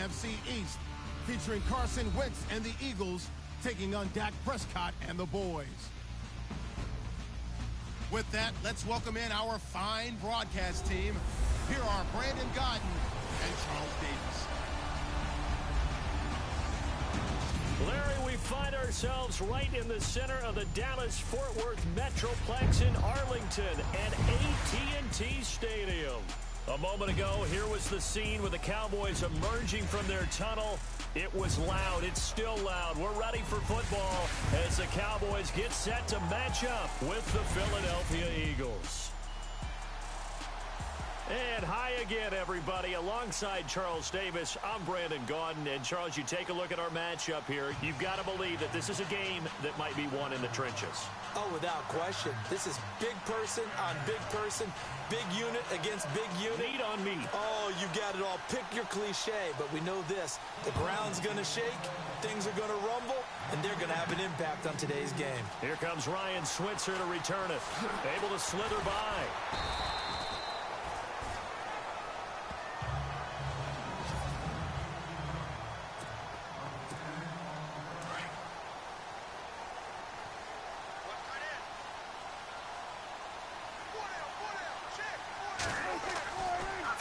NFC East, featuring Carson Wentz and the Eagles taking on Dak Prescott and the boys. With that, let's welcome in our fine broadcast team. Here are Brandon Gaudin and Charles Davis. Larry, we find ourselves right in the center of the Dallas-Fort Worth Metroplex in Arlington and AT&T Stadium. A moment ago, here was the scene with the Cowboys emerging from their tunnel. It was loud. It's still loud. We're ready for football as the Cowboys get set to match up with the Philadelphia Eagles. And hi again, everybody. Alongside Charles Davis, I'm Brandon Gaudin. And, Charles, you take a look at our matchup here. You've got to believe that this is a game that might be won in the trenches. Oh, without question. This is big person on big person, big unit against big unit. Meat on meat. Oh, you got it all. Pick your cliche, but we know this. The ground's going to shake, things are going to rumble, and they're going to have an impact on today's game. Here comes Ryan Switzer to return it. Able to slither by.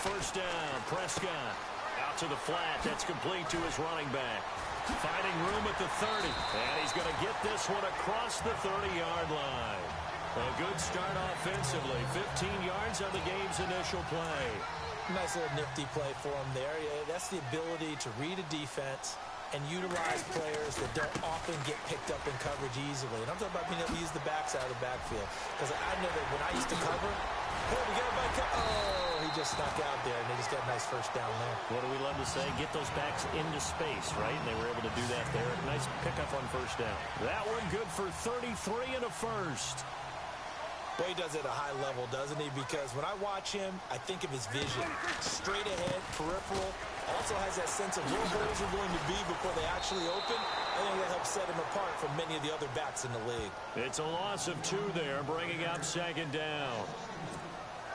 First down, Prescott. Out to the flat. That's complete to his running back. Finding room at the 30. And he's going to get this one across the 30-yard line. A good start offensively. 15 yards on the game's initial play. Nice little nifty play for him there. Yeah, that's the ability to read a defense and utilize players that don't often get picked up in coverage easily. And I'm talking about being able to use the backs out of the backfield. Because I know that when I used to cover, oh, we got back. Oh, he just snuck out there, and they just got a nice first down there. What do we love to say? Get those backs into space, right? And they were able to do that there. Nice pickup on first down. That one good for 33 and a first. Boy, he does it at a high level, doesn't he? Because when I watch him, I think of his vision. Straight ahead, peripheral. Also has that sense of where holes are going to be before they actually open. I think that helps set him apart from many of the other backs in the league. It's a loss of 2 there, bringing up second down.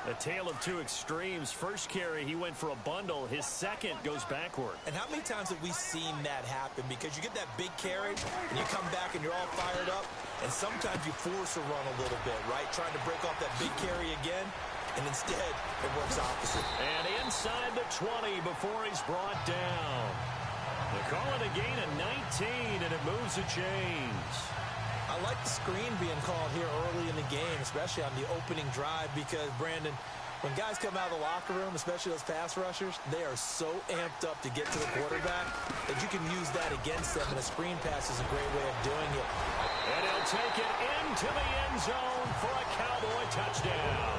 A tale of two extremes. First carry, he went for a bundle. His second goes backward. And how many times have we seen that happen? Because you get that big carry, and you come back and you're all fired up, and sometimes you force a run a little bit, right? Trying to break off that big carry again, and instead it works opposite. And inside the 20 before he's brought down. They call it a gain of 19, and it moves the chains. I like the screen being called here early in the game, especially on the opening drive, because, Brandon, when guys come out of the locker room, especially those pass rushers, they are so amped up to get to the quarterback that you can use that against them, and a screen pass is a great way of doing it. And he'll take it into the end zone for a Cowboy touchdown.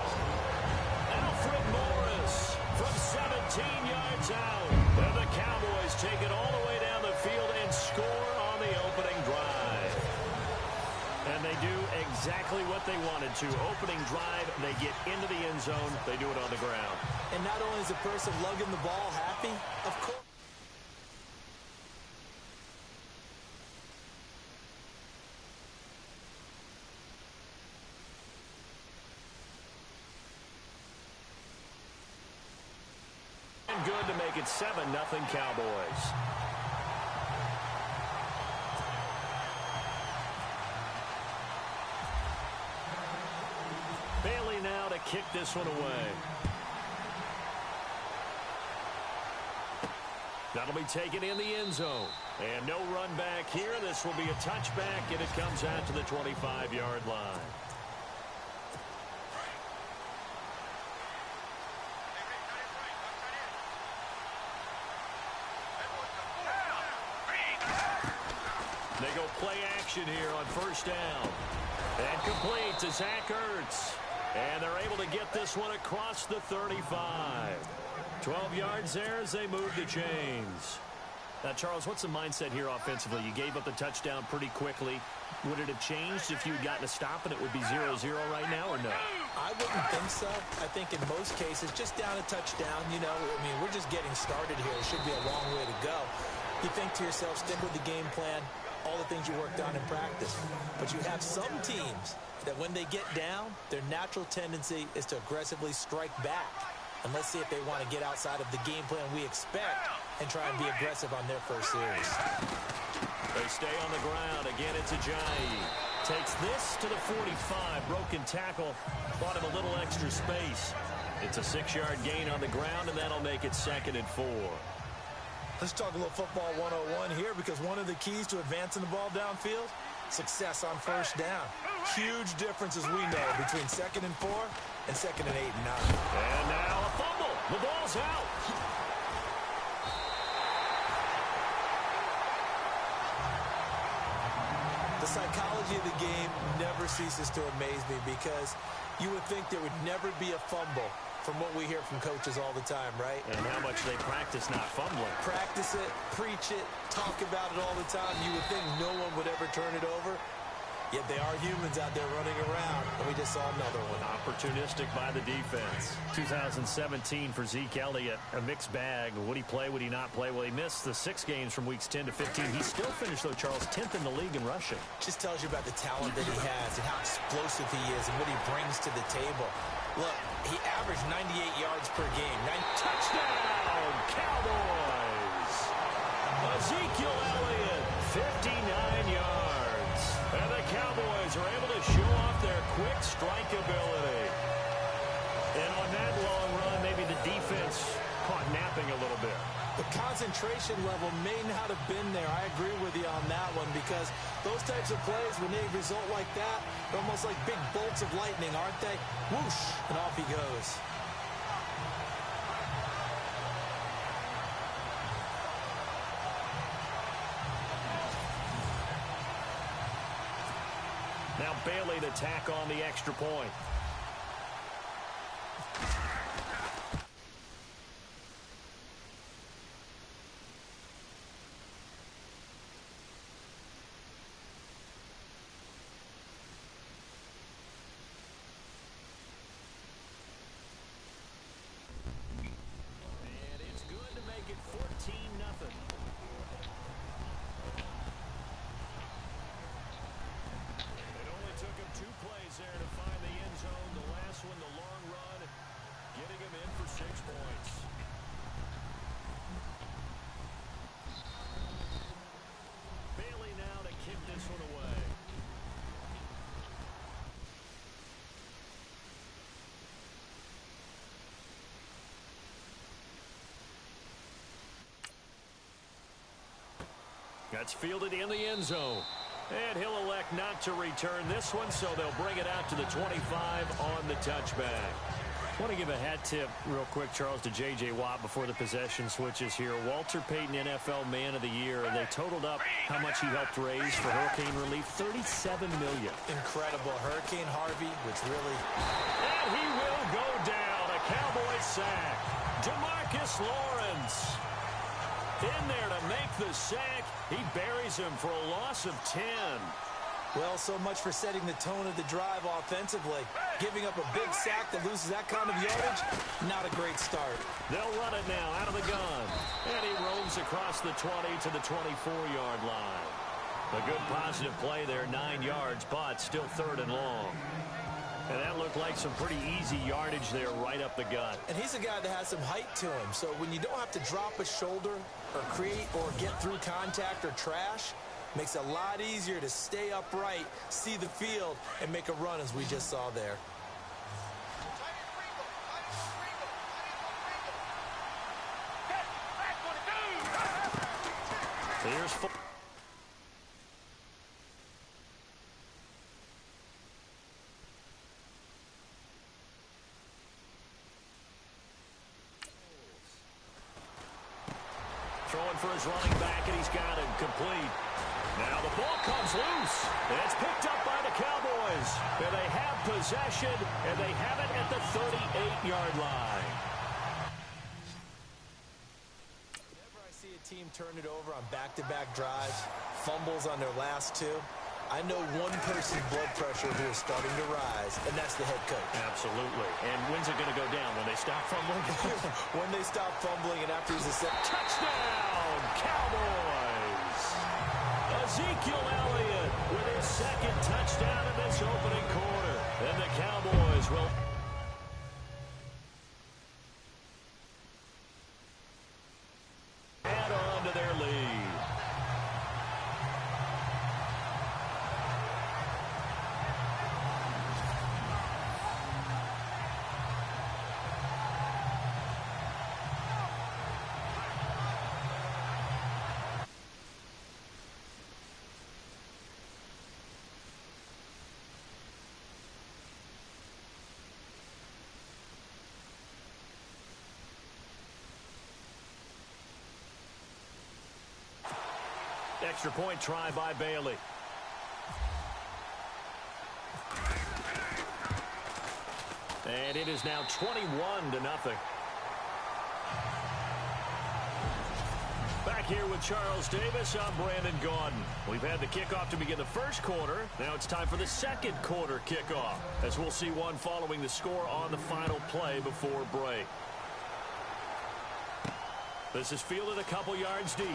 Alfred Morris from 17 yards out. And the Cowboys take it all the way down the field and score on the opening drive. And they do exactly what they wanted to. Opening drive, they get into the end zone. They do it on the ground. And not only is the person lugging the ball happy, of course. And good to make it 7-0 Cowboys. Bailey now to kick this one away. That'll be taken in the end zone. And no run back here. This will be a touchback, and it comes out to the 25-yard line. They go play action here on first down. And complete to Zach Ertz. And they're able to get this one across the 35. 12 yards there as they move the chains. Now, Charles, what's the mindset here offensively? You gave up the touchdown pretty quickly. Would it have changed if you had gotten a stop and it would be 0-0 right now, or no? I wouldn't think so. I think in most cases, just down a touchdown, you know, I mean, we're just getting started here. It should be a long way to go. You think to yourself, stick with the game plan, all the things you worked on in practice. But you have some teams that when they get down, their natural tendency is to aggressively strike back. And let's see if they want to get outside of the game plan we expect and try and be aggressive on their first series. They stay on the ground. Again, it's Ajayi. Takes this to the 45. Broken tackle. Bought him a little extra space. It's a 6-yard gain on the ground, and that'll make it 2nd and 4. Let's talk a little football 101 here, because one of the keys to advancing the ball downfield, success on first down. Huge difference, as we know, between 2nd and 4 and 2nd and 8 and 9. And now a fumble. The ball's out. The psychology of the game never ceases to amaze me, because you would think there would never be a fumble from what we hear from coaches all the time, right? And how much they practice not fumbling. Practice it, preach it, talk about it all the time. You would think no one would ever turn it over. Yet they are humans out there running around, and we just saw another one. Opportunistic by the defense. 2017 for Zeke Elliott, a mixed bag. Would he play, would he not play? Well, he missed the 6 games from weeks 10 to 15. He still finished, though, Charles, 10th in the league in rushing. Just tells you about the talent that he has and how explosive he is and what he brings to the table. Look, he averaged 98 yards per game. Touchdown, Cowboys! Ezekiel Elliott, 59 yards. And the Cowboys are able to show off their quick strike ability. And on that long run, maybe the defense caught napping a little bit. The concentration level may not have been there. I agree with you on that one, because those types of plays, when they result like that, they're almost like big bolts of lightning, aren't they? Whoosh, and off he goes. Now Bailey to tack on the extra point. And it's good to make it 14-0. Took him 2 plays there to find the end zone. The last one, the long run, getting him in for 6 points. Bailey now to kick this one away. That's fielded in the end zone. And he'll elect not to return this one, so they'll bring it out to the 25 on the touchback. I want to give a hat tip real quick, Charles, to J.J. Watt before the possession switches here. Walter Payton, NFL Man of the Year, and they totaled up how much he helped raise for hurricane relief, $37 million. Incredible. Hurricane Harvey, which really... And he will go down. A Cowboy sack. DeMarcus Lawrence in there to make the sack. He buries him for a loss of 10. Well, so much for setting the tone of the drive offensively. Giving up a big sack that loses that kind of yardage, not a great start. They'll run it now out of the gun. And he roams across the 20 to the 24-yard line. A good positive play there, 9 yards, but still 3rd and long. And that looked like some pretty easy yardage there right up the gut. And he's a guy that has some height to him. So when you don't have to drop a shoulder or create or get through contact or trash, makes it a lot easier to stay upright, see the field, and make a run as we just saw there. Here's throwing for his running back, and he's got it complete. Now the ball comes loose. It's picked up by the Cowboys. And they have possession, and they have it at the 38-yard line. Whenever I see a team turn it over on back-to-back drives, fumbles on their last 2, I know one person's blood pressure who is starting to rise, and that's the head coach. Absolutely. And when's it going to go down? When they stop fumbling? When they stop fumbling and after he's a set. Touchdown, Cowboys! Ezekiel Elliott with his 2nd touchdown in this opening quarter. And the Cowboys will... to their lead. Extra point try by Bailey. And it is now 21-0. Back here with Charles Davis, I'm Brandon Gaudin. We've had the kickoff to begin the first quarter. Now it's time for the second quarter kickoff, as we'll see one following the score on the final play before break. This is fielded a couple yards deep.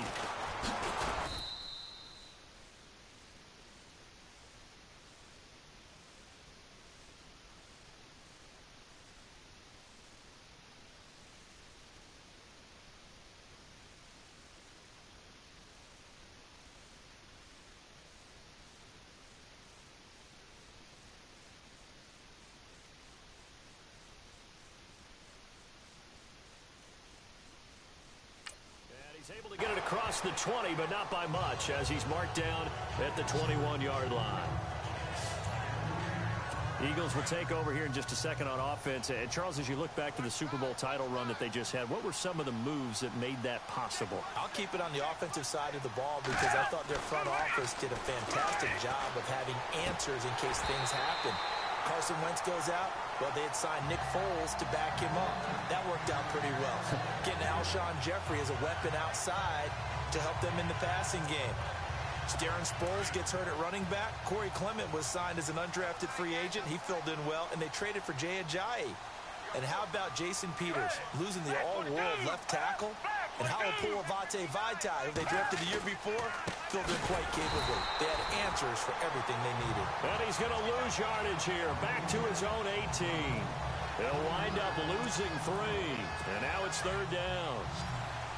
He's able to get it across the 20, but not by much, as he's marked down at the 21-yard line. Eagles will take over here in just a second on offense. And Charles, as you look back to the Super Bowl title run that they just had, what were some of the moves that made that possible? I'll keep it on the offensive side of the ball because I thought their front office did a fantastic job of having answers in case things happen. Carson Wentz goes out, well, they had signed Nick Foles to back him up. That worked out pretty well. Getting Alshon Jeffrey as a weapon outside to help them in the passing game. Darren Sproles gets hurt at running back. Corey Clement was signed as an undrafted free agent. He filled in well, and they traded for Jay Ajayi. And how about Jason Peters, losing the all-world left tackle? And Halapoulivaati Vaitai, who they drafted the year before, filled in quite capably. They had answers for everything they needed. And he's going to lose yardage here, back to his own 18. He'll wind up losing 3, and now it's third down.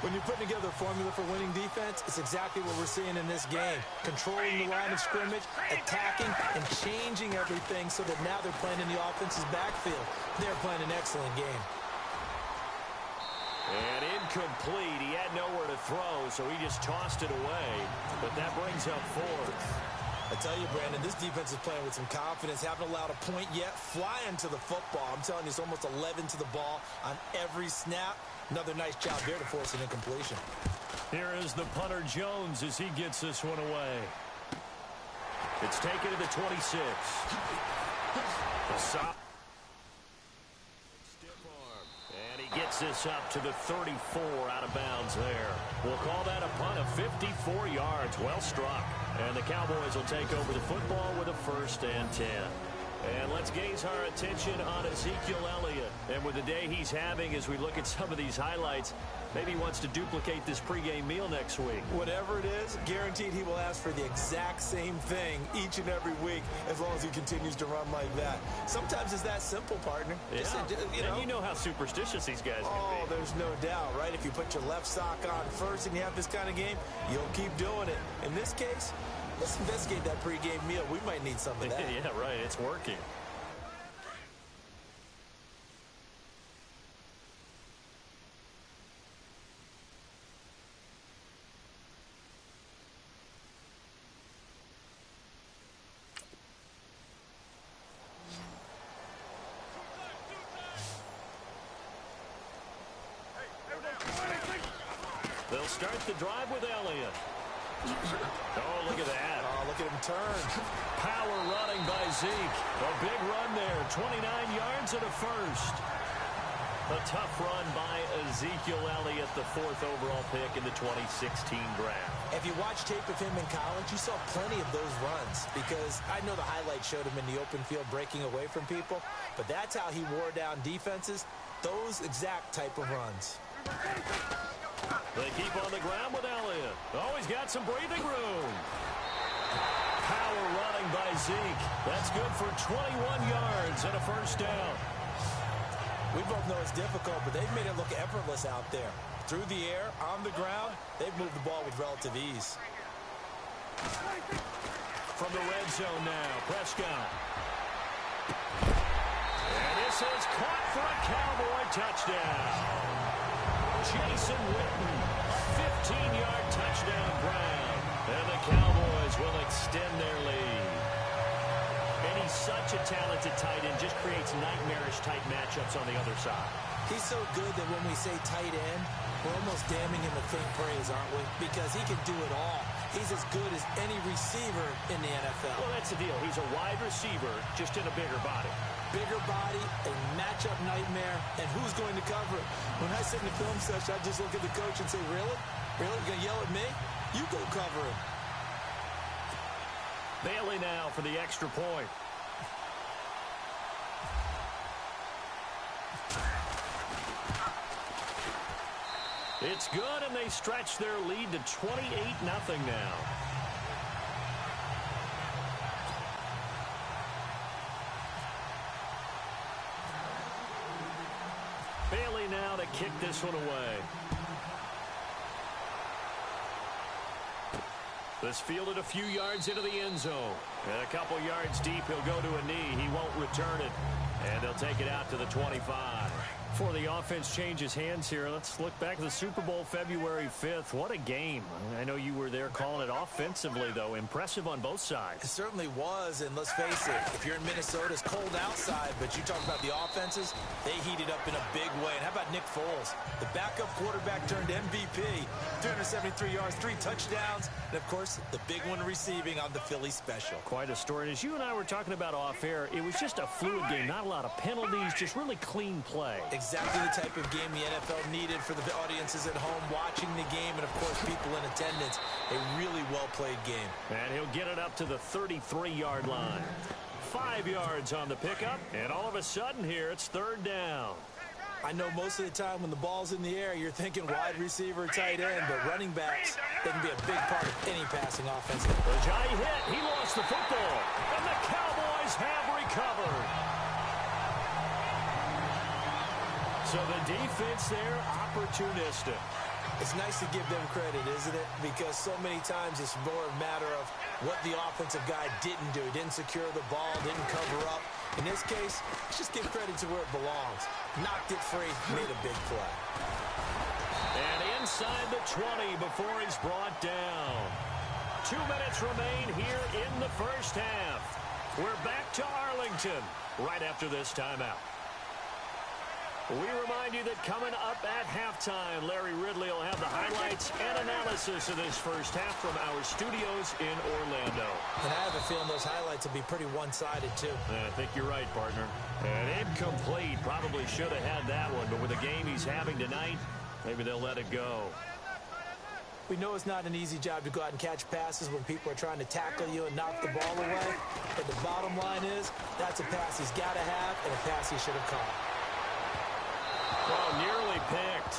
When you're putting together a formula for winning defense, it's exactly what we're seeing in this game. Controlling the line of scrimmage, attacking, and changing everything so that now they're playing in the offense's backfield. They're playing an excellent game. And incomplete. He had nowhere to throw, so he just tossed it away. But that brings up 4th. I tell you, Brandon, this defense is playing with some confidence. Haven't allowed a point yet. Flying to the football. I'm telling you, it's almost 11 to the ball on every snap. Another nice job there to force an incompletion. Here is the punter Jones as he gets this one away. It's taken to the 26. And he gets this up to the 34 out of bounds there. We'll call that a punt of 54 yards. Well struck. And the Cowboys will take over the football with a 1st and 10. And let's gaze our attention on Ezekiel Elliott. And with the day he's having as we look at some of these highlights, maybe he wants to duplicate this pregame meal next week. Whatever it is, guaranteed he will ask for the exact same thing each and every week as long as he continues to run like that. Sometimes it's that simple, partner. Yeah. Just, and you know how superstitious these guys can be. Oh, there's no doubt, right? If you put your left sock on first and you have this kind of game, you'll keep doing it. In this case, let's investigate that pregame meal. We might need some of that. Yeah, right. It's working. They'll start the drive with Elliott. Oh, look at that. Oh, look at him turn. Power running by Zeke. A big run there. 29 yards and a 1st. A tough run by Ezekiel Elliott, the 4th overall pick in the 2016 draft. If you watch tape of him in college, you saw plenty of those runs because I know the highlights showed him in the open field breaking away from people, but that's how he wore down defenses, those exact type of runs. They keep on the ground with Elliott. Oh, he's got some breathing room. Power running by Zeke. That's good for 21 yards and a 1st down. We both know it's difficult, but they've made it look effortless out there. through the air, on the ground, they've moved the ball with relative ease. From the red zone now, Prescott. And this is caught for a Cowboy touchdown. Jason Witten, a 15-yard touchdown grab. And the Cowboys will extend their lead. And he's such a talented tight end, just creates nightmarish type matchups on the other side. He's so good that when we say tight end, we're almost damning him with faint praise, aren't we? Because he can do it all. He's as good as any receiver in the NFL. Well, that's the deal. He's a wide receiver, just in a bigger body. Bigger body, a matchup nightmare, and who's going to cover it? When I sit in the film session, I just look at the coach and say, really? Really? You're going to yell at me? You go cover him. Bailey now for the extra point. It's good, and they stretch their lead to 28-0 now. Bailey now to kick this one away. This fielded a few yards into the end zone. And a couple yards deep, he'll go to a knee. He won't return it. And they'll take it out to the 25. Before the offense changes hands here, let's look back at the Super Bowl February 5th. What a game. I know you were there calling it offensively, though. Impressive on both sides. It certainly was, and let's face it, if you're in Minnesota, it's cold outside, but you talk about the offenses, they heated up in a big way. And how about Nick Foles? The backup quarterback turned MVP, 373 yards, 3 touchdowns, and, of course, the big one receiving on the Philly special. Quite a story. And as you and I were talking about off air, it was just a fluid game. Not a lot of penalties, just really clean play. Exactly the type of game the NFL needed for the audiences at home watching the game and, of course, people in attendance. A really well-played game. And he'll get it up to the 33-yard line. 5 yards on the pickup, and all of a sudden here, it's third down. I know most of the time when the ball's in the air, you're thinking wide receiver, tight end, but running backs, they can be a big part of any passing offense. Ajay hit. He lost the football, and the Cowboys have recovered. So the defense there, opportunistic. It's nice to give them credit, isn't it? Because so many times it's more a matter of what the offensive guy didn't do. Didn't secure the ball, didn't cover up. In this case, let's just give credit to where it belongs. Knocked it free, made a big play. And inside the 20 before he's brought down. 2 minutes remain here in the first half. We're back to Arlington right after this timeout. We remind you that coming up at halftime, Larry Ridley will have the highlights and analysis of this first half from our studios in Orlando. And I have a feeling those highlights will be pretty one-sided, too. I think you're right, partner. And incomplete. Probably should have had that one, but with the game he's having tonight, maybe they'll let it go. We know it's not an easy job to go out and catch passes when people are trying to tackle you and knock the ball away. But the bottom line is, that's a pass he's got to have and a pass he should have caught. Well, nearly picked.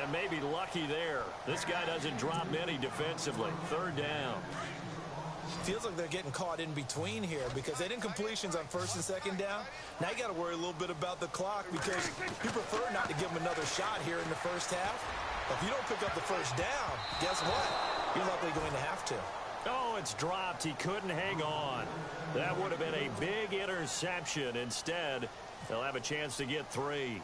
And maybe lucky there. This guy doesn't drop many defensively. Third down. Feels like they're getting caught in between here because they didn't completions on first and second down. Now you got to worry a little bit about the clock because you prefer not to give them another shot here in the first half. But if you don't pick up the first down, guess what? You're likely going to have to. Oh, it's dropped. He couldn't hang on. That would have been a big interception. Instead, they'll have a chance to get 3.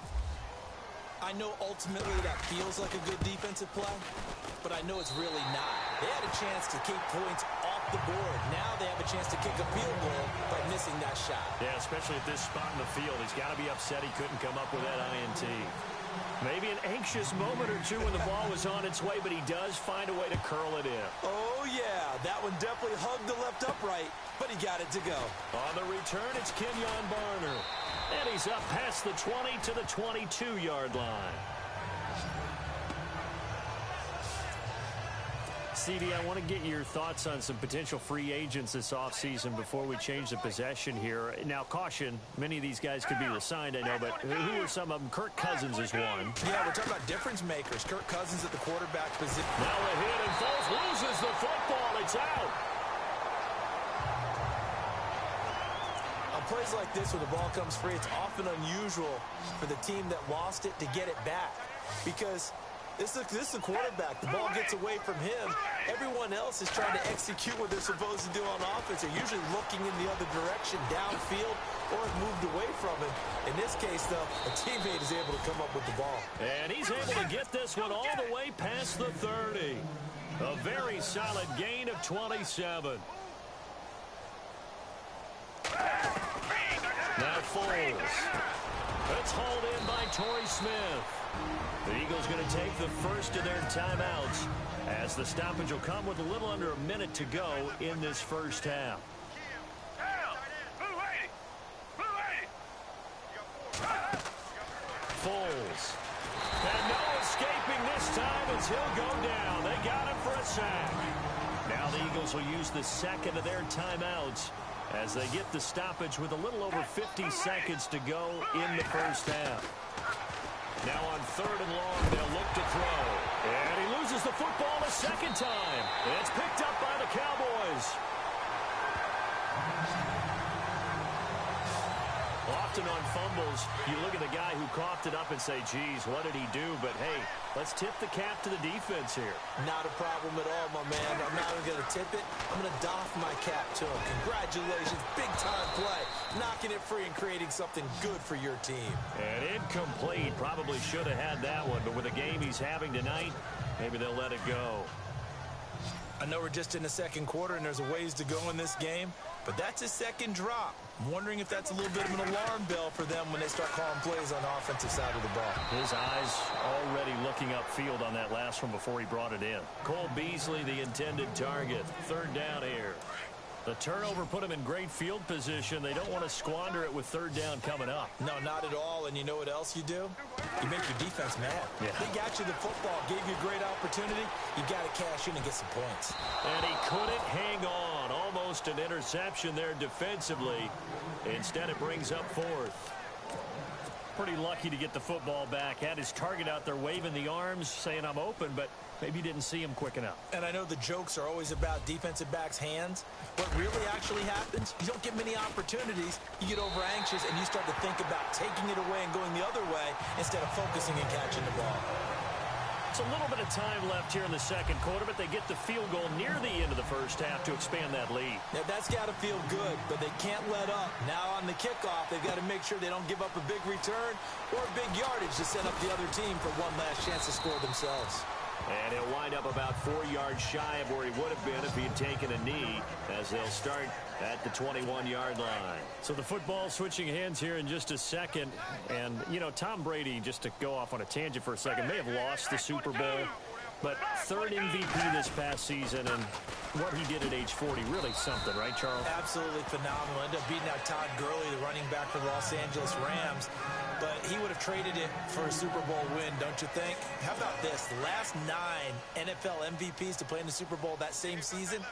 I know ultimately that feels like a good defensive play, but I know it's really not. They had a chance to keep points off the board. Now they have a chance to kick a field goal by missing that shot. Yeah, especially at this spot in the field. He's got to be upset he couldn't come up with that INT. Maybe an anxious moment or two when the ball was on its way, but he does find a way to curl it in. Oh, yeah. That one definitely hugged the left upright, but he got it to go. On the return, it's Kenyon Barner. And he's up past the 20 to the 22-yard line. CD, I want to get your thoughts on some potential free agents this offseason before we change the possession here. Now, caution, many of these guys could be resigned, I know, but who are some of them? Kirk Cousins is one. Yeah, we're talking about difference makers. Kirk Cousins at the quarterback position. Now a hit, and Foles loses the football. It's out. On plays like this where the ball comes free, it's often unusual for the team that lost it to get it back because This is the quarterback. The ball gets away from him. Everyone else is trying to execute what they're supposed to do on offense. They're usually looking in the other direction, downfield, or have moved away from him. In this case, though, a teammate is able to come up with the ball. And he's able to get this one all the way past the 30. A very solid gain of 27. Now Foles. It's hauled in by Torrey Smith. The Eagles going to take the first of their timeouts as the stoppage will come with a little under a minute to go in this first half. Foles. And no escaping this time as he'll go down. They got him for a sack. Now the Eagles will use the second of their timeouts as they get the stoppage with a little over 50 seconds to go in the first half. Now on 3rd and long, they'll look to throw. And he loses the football a second time. It's picked up by the Cowboys. Often on fumbles, you look at the guy who coughed it up and say, geez, what did he do? But, hey, let's tip the cap to the defense here. Not a problem at all, my man. I'm not even going to tip it. I'm going to doff my cap to him. Congratulations. Big-time play. Knocking it free and creating something good for your team. And incomplete. Probably should have had that one. But with the game he's having tonight, maybe they'll let it go. I know we're just in the second quarter and there's a ways to go in this game, but that's his second drop. I'm wondering if that's a little bit of an alarm bell for them when they start calling plays on the offensive side of the ball. His eyes already looking upfield on that last one before he brought it in. Cole Beasley, the intended target. 3rd down here. The turnover put him in great field position. They don't want to squander it with 3rd down coming up. No, not at all. And you know what else you do? You make your defense mad. Yeah. They got you the football, gave you a great opportunity. You got to cash in and get some points. And he couldn't hang on. Almost an interception there defensively. Instead, it brings up 4th. Pretty lucky to get the football back. Had his target out there waving the arms, saying I'm open, but maybe didn't see him quick enough. And I know the jokes are always about defensive backs' hands. What really actually happens, you don't get many opportunities. You get over anxious and you start to think about taking it away and going the other way instead of focusing and catching the ball. It's a little bit of time left here in the second quarter, but they get the field goal near the end of the first half to expand that lead. Now, that's got to feel good, but they can't let up. Now on the kickoff, they've got to make sure they don't give up a big return or a big yardage to set up the other team for one last chance to score themselves. And he'll wind up about 4 yards shy of where he would have been if he had taken a knee, as they'll start at the 21-yard line. So the football switching hands here in just a second. And, you know, Tom Brady, just to go off on a tangent for a second, may have lost the Super Bowl, but 3rd MVP this past season, and what he did at age 40, really something, right, Charles? Absolutely phenomenal. Ended up beating out Todd Gurley, the running back for the Los Angeles Rams. But he would have traded it for a Super Bowl win, don't you think? How about this? The last 9 NFL MVPs to play in the Super Bowl that same season,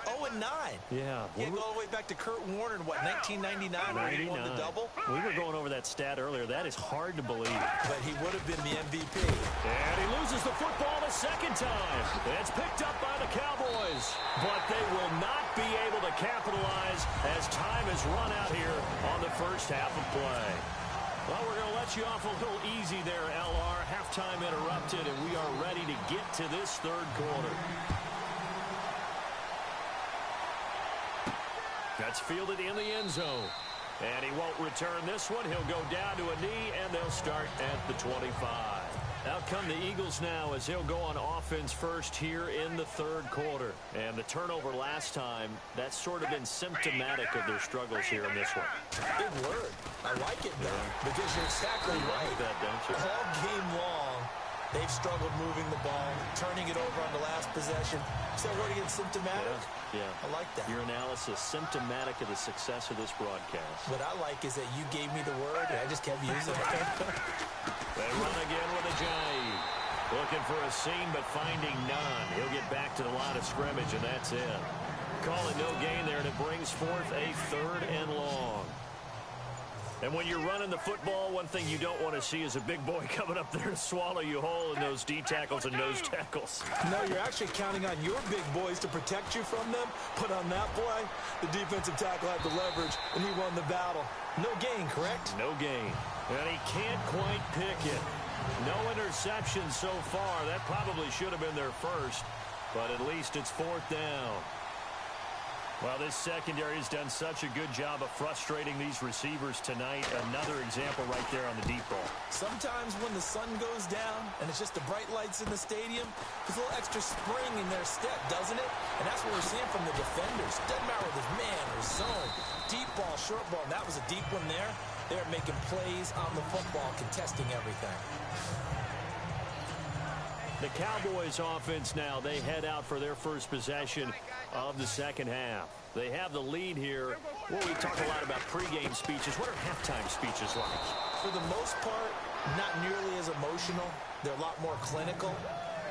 0-9. Yeah. You go all the way back to Kurt Warner in, what, 1999 when he won the double? We were going over that stat earlier. That is hard to believe. But he would have been the MVP. And he loses the football the second time. It's picked up by the Cowboys. But they will not be able to capitalize as time has run out here on the first half of play. Well, we're going to let you off a little easy there, LR. Halftime interrupted, and we are ready to get to this 3rd quarter. That's fielded in the end zone. And he won't return this one. He'll go down to a knee, and they'll start at the 25. Out come the Eagles now as they'll go on offense first here in the 3rd quarter. And the turnover last time, that's sort of been symptomatic of their struggles here in this one. Big word. I like it, though, because you're exactly right. You like that, don't you? All game long, they've struggled moving the ball, turning it over on the last possession. Is that word again, symptomatic? Yeah. I like that. Your analysis, symptomatic of the success of this broadcast. What I like is that you gave me the word, and I just kept using it. They run again with a jive. Looking for a seam, but finding none. He'll get back to the line of scrimmage, and that's it. Calling no gain there, and it brings forth a 3rd and long. And when you're running the football, one thing you don't want to see is a big boy coming up there to swallow you whole in those D tackles and nose tackles. No, you're actually counting on your big boys to protect you from them. But on that play, the defensive tackle had the leverage, and he won the battle. No gain, correct? No gain. And he can't quite pick it. No interceptions so far. That probably should have been their first, but at least it's 4th down. Well, this secondary has done such a good job of frustrating these receivers tonight. Another example right there on the deep ball. Sometimes when the sun goes down and it's just the bright lights in the stadium, there's a little extra spring in their step, doesn't it? And that's what we're seeing from the defenders. Doesn't matter whether it's man or zone, deep ball, short ball. And that was a deep one there. They're making plays on the football, contesting everything. The Cowboys offense now, they head out for their first possession of the second half. They have the lead here. Well, we talk a lot about pregame speeches. What are halftime speeches like? For the most part, not nearly as emotional. They're a lot more clinical.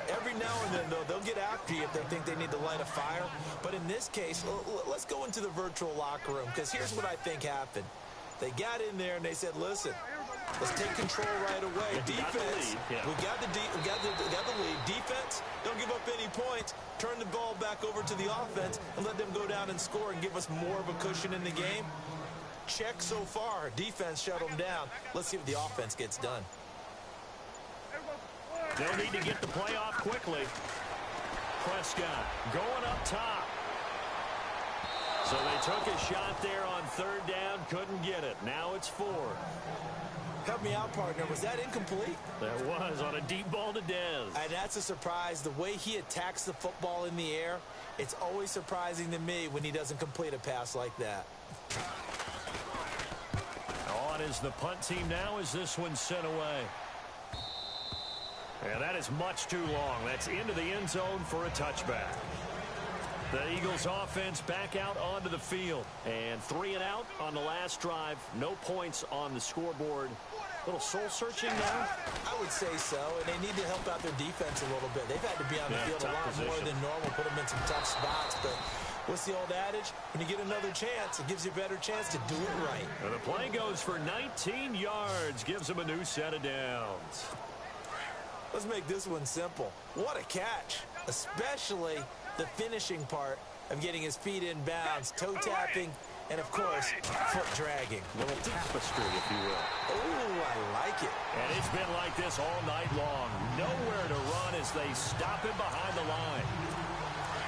Every now and then, though, they'll get after you if they think they need to light a fire. But in this case, let's go into the virtual locker room, because here's what I think happened. They got in there and they said, listen, let's take control right away. Defense, we got the lead. Defense, don't give up any points. Turn the ball back over to the offense and let them go down and score and give us more of a cushion in the game. Check so far. Defense shut them down. Let's see what the offense gets done. They'll need to get the play off quickly. Prescott going up top. So they took a shot there on 3rd down, couldn't get it. Now it's 4. Help me out, partner. Was that incomplete? That was on a deep ball to Dez. And that's a surprise. The way he attacks the football in the air, it's always surprising to me when he doesn't complete a pass like that. On is the punt team now as this one's sent away. And that is much too long. That's into the end zone for a touchback. The Eagles offense back out onto the field. And 3 and out on the last drive. No points on the scoreboard. A little soul-searching now? I would say so, and they need to help out their defense a little bit. They've had to be on the field a lot more than normal, put them in some tough spots. But what's the old adage? When you get another chance, it gives you a better chance to do it right. And the play goes for 19 yards. Gives them a new set of downs. Let's make this one simple. What a catch, especially the finishing part of getting his feet in bounds, toe tapping, and of course, foot dragging. A little tapestry, if you will. Oh, I like it. And it's been like this all night long. Nowhere to run as they stop him behind the line.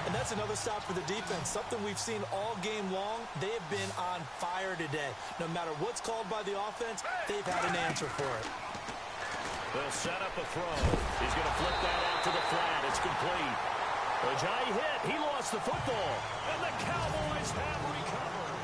And that's another stop for the defense. Something we've seen all game long. They have been on fire today. No matter what's called by the offense, they've had an answer for it. They'll set up a throw. He's going to flip that out to the flat. It's complete. Ajayi hit. He lost the football. And the Cowboys have recovered.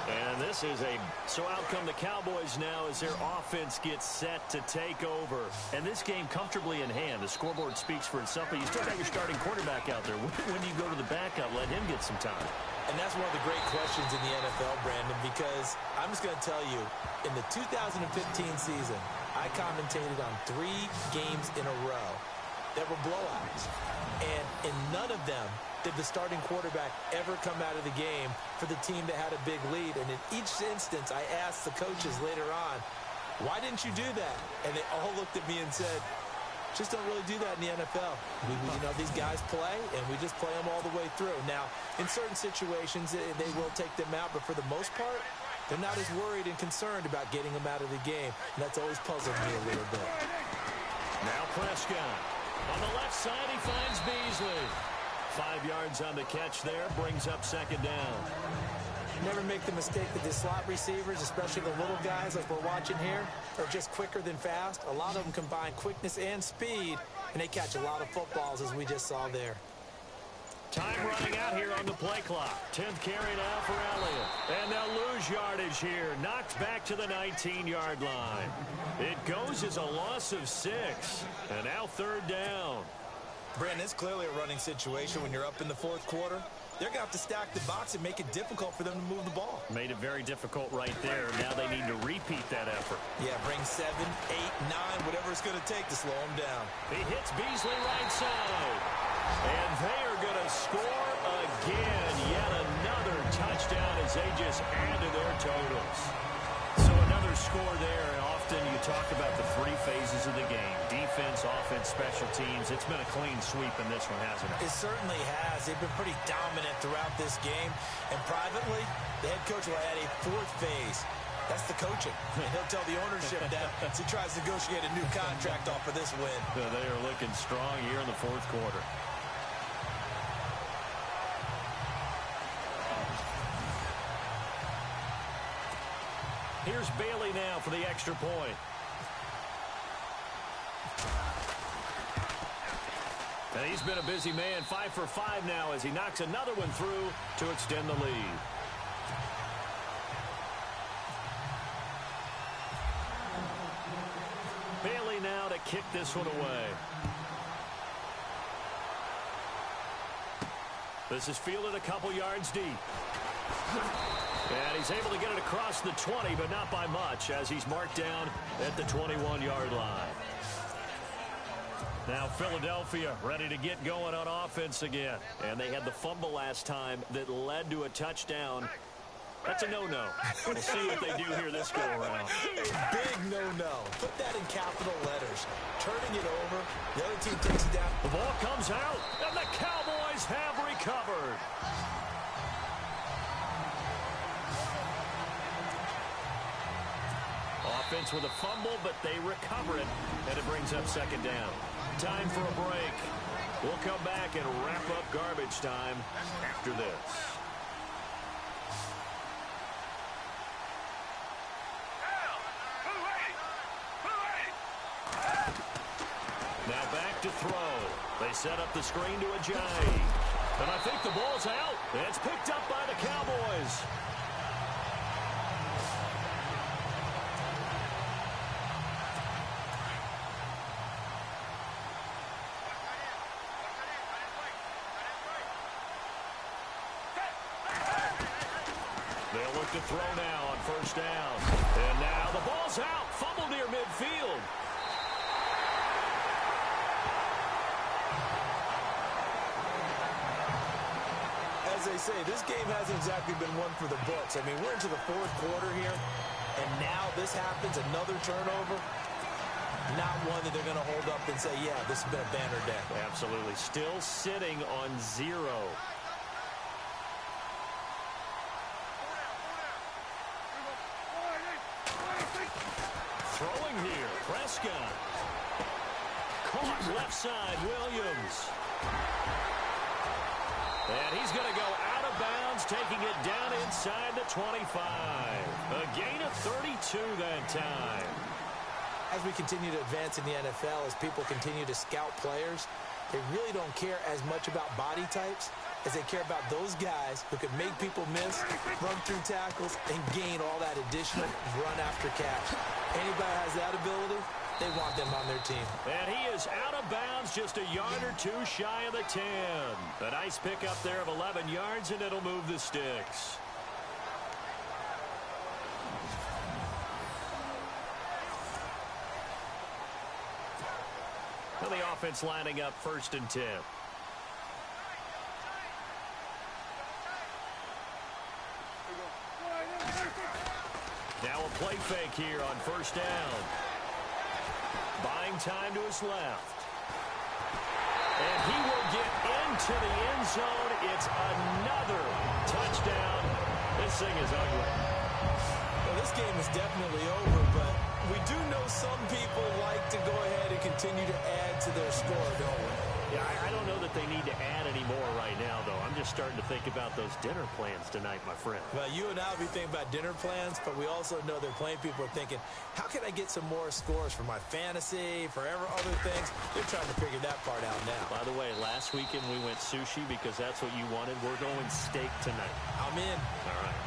And this is so out come the Cowboys now as their offense gets set to take over. And this game comfortably in hand. The scoreboard speaks for itself, but you still got your starting quarterback out there. When do you go to the backup? Let him get some time. And that's one of the great questions in the NFL, Brandon, because I'm just going to tell you, in the 2015 season, I commentated on 3 games in a row that were blowouts. And in none of them did the starting quarterback ever come out of the game for the team that had a big lead. And in each instance, I asked the coaches later on, why didn't you do that? And they all looked at me and said, just don't really do that in the NFL. These guys play, and we just play them all the way through. Now, in certain situations, they will take them out, but for the most part, they're not as worried and concerned about getting them out of the game. And that's always puzzled me a little bit. Now Prescott. On the left side, he finds Beasley. 5 yards on the catch there, brings up 2nd down. Never make the mistake that the slot receivers, especially the little guys like we're watching here, are just quicker than fast. A lot of them combine quickness and speed, and they catch a lot of footballs, as we just saw there. Time running out here on the play clock. 10th carry now for Elliott. And they'll lose yardage here. Knocked back to the 19-yard line. It goes as a loss of 6. And now 3rd down. Brandon, it's clearly a running situation when you're up in the 4th quarter. They're going to have to stack the box and make it difficult for them to move the ball. Made it very difficult right there. Now they need to repeat that effort. Yeah, bring 7, 8, 9, whatever it's going to take to slow them down. He hits Beasley right side. And they are going to score again. Yet another touchdown as they just add to their totals. So another score there. And often you talk about the 3 phases of the game. Defense, offense, special teams. It's been a clean sweep in this one, hasn't it? It certainly has. They've been pretty dominant throughout this game. And privately, the head coach will add a 4th phase. That's the coaching. And he'll tell the ownership that as he tries to negotiate a new contract off of this win. They are looking strong here in the fourth quarter. Here's Bailey now for the extra point. And he's been a busy man, 5 for 5 now as he knocks another one through to extend the lead. Bailey now to kick this one away. This is fielded a couple yards deep. And he's able to get it across the 20, but not by much, as he's marked down at the 21-yard line. Now Philadelphia ready to get going on offense again. And they had the fumble last time that led to a touchdown. That's a no-no. We'll see what they do here this go-around. A big no-no. Put that in capital letters. Turning it over. The other team takes it down. The ball comes out, and the Cowboys have recovered. Offense with a fumble, but they recover it, and it brings up second down. Time for a break. We'll come back and wrap up garbage time after this. Now back to throw. They set up the screen to Ajayi. And I think the ball's out. It's picked up by the Cowboys. They'll look to throw now on first down. And now the ball's out. Fumble near midfield. As they say, this game hasn't exactly been one for the books. I mean, we're into the fourth quarter here, and now this happens, another turnover. Not one that they're going to hold up and say, yeah, this has been a banner day. Absolutely. Still sitting on 0. Throwing here, Prescott. Caught left side, Williams. And he's going to go out of bounds, taking it down inside the 25. A gain of 32 that time. As we continue to advance in the NFL, as people continue to scout players, they really don't care as much about body types as they care about those guys who can make people miss, run through tackles, and gain all that additional run after catch. Anybody has that ability, they want them on their team. And he is out of bounds, just a yard or two shy of the 10. A nice pickup there of 11 yards, and it'll move the sticks. Well, the offense lining up 1st and 10. Now a play fake here on first down. Buying time to his left. And he will get into the end zone. It's another touchdown. This thing is ugly. Well, this game is definitely over, but we do know some people like to go ahead and continue to add to their score, don't we? Yeah, I don't know that they need to add any more right now, though. I'm just starting to think about those dinner plans tonight, my friend. Well, you and I will be thinking about dinner plans, but we also know they're playing people are thinking, how can I get some more scores for my fantasy, for other things? They're trying to figure that part out now. By the way, last weekend we went sushi because that's what you wanted. We're going steak tonight. I'm in. All right.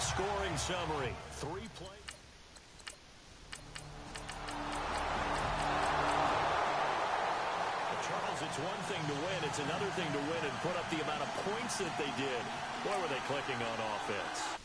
Scoring summary. 3 plays. Charles, it's one thing to win. It's another thing to win and put up the amount of points that they did. Boy, were they clicking on offense.